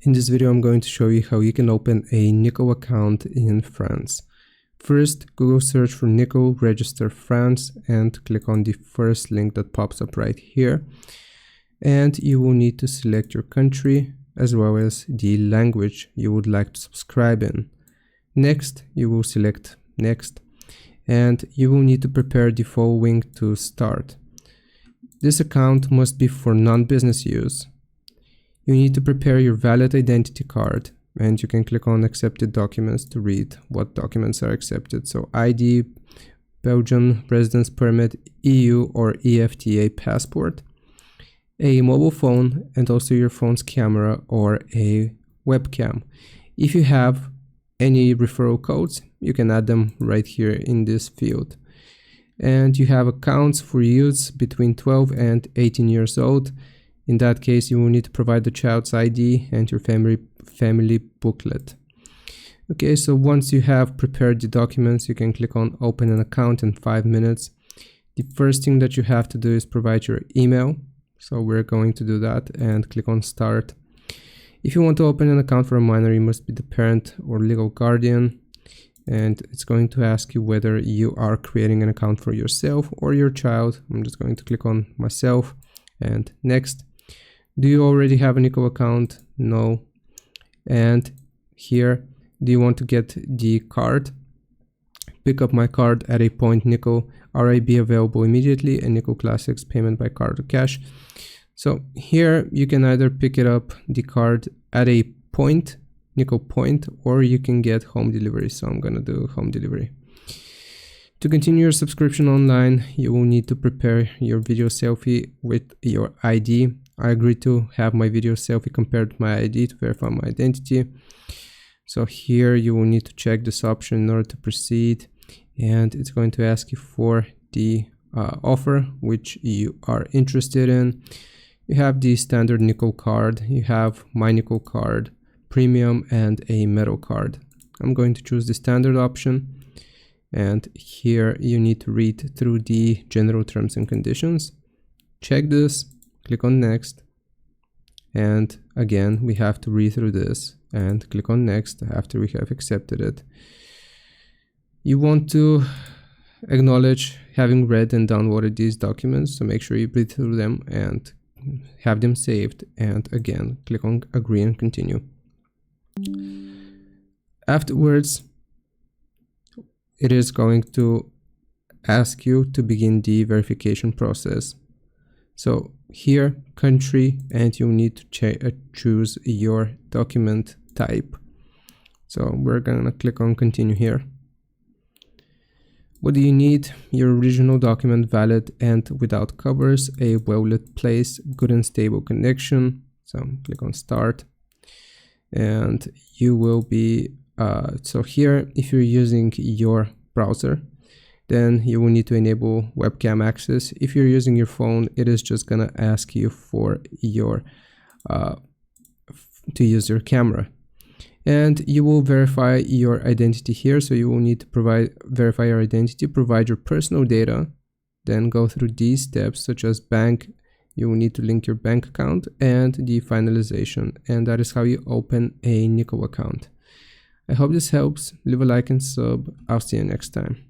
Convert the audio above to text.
In this video, I'm going to show you how you can open a Nickle account in France. First, Google search for Nickle, register France, and click on the first link that pops up right here. And you will need to select your country as well as the language you would like to subscribe in. Next, you will select Next, and you will need to prepare the following to start. This account must be for non-business use. You need to prepare your valid identity card, and you can click on accepted documents to read what documents are accepted. So ID, Belgian residence permit, EU or EFTA passport, a mobile phone, and also your phone's camera or a webcam. If you have any referral codes, you can add them right here in this field. And you have accounts for youths between 12 and 18 years old. In that case, you will need to provide the child's ID and your family booklet. Okay, so once you have prepared the documents, you can click on open an account in 5 minutes. The first thing that you have to do is provide your email. So we're going to do that and click on start. If you want to open an account for a minor, you must be the parent or legal guardian. And it's going to ask you whether you are creating an account for yourself or your child. I'm just going to click on myself and next. Do you already have a Nickle account? No. And here, do you want to get the card? Pick up my card at a point Nickle, RIB available immediately, and Nickle Classics payment by card or cash. So here you can either pick it up the card at a point, Nickle point, or you can get home delivery. So I'm gonna do home delivery. To continue your subscription online, you will need to prepare your video selfie with your ID. I agree to have my video selfie compared to my ID to verify my identity. So here you will need to check this option in order to proceed, and it's going to ask you for the offer which you are interested in. You have the standard Nickle card, you have my Nickle card, premium, and a metal card. I'm going to choose the standard option. And here you need to read through the general terms and conditions. Check this, click on next. And again, we have to read through this and click on next after we have accepted it. You want to acknowledge having read and downloaded these documents, so make sure you read through them and have them saved. And again, click on agree and continue. Afterwards, it is going to ask you to begin the verification process. So here, country, and you need to choose your document type. So we're gonna click on continue here. What do you need? Your original document, valid and without covers, a well-lit place, good and stable connection. So click on start. And you will be, so here, if you're using your browser, then you will need to enable webcam access. If you're using your phone, it is just gonna ask you for your to use your camera, and you will verify your identity here. So you will need to verify your identity, provide your personal data, then go through these steps such as bank. You will need to link your bank account and the finalization, and that is how you open a Nickle account. I hope this helps. Leave a like and sub. I'll see you next time.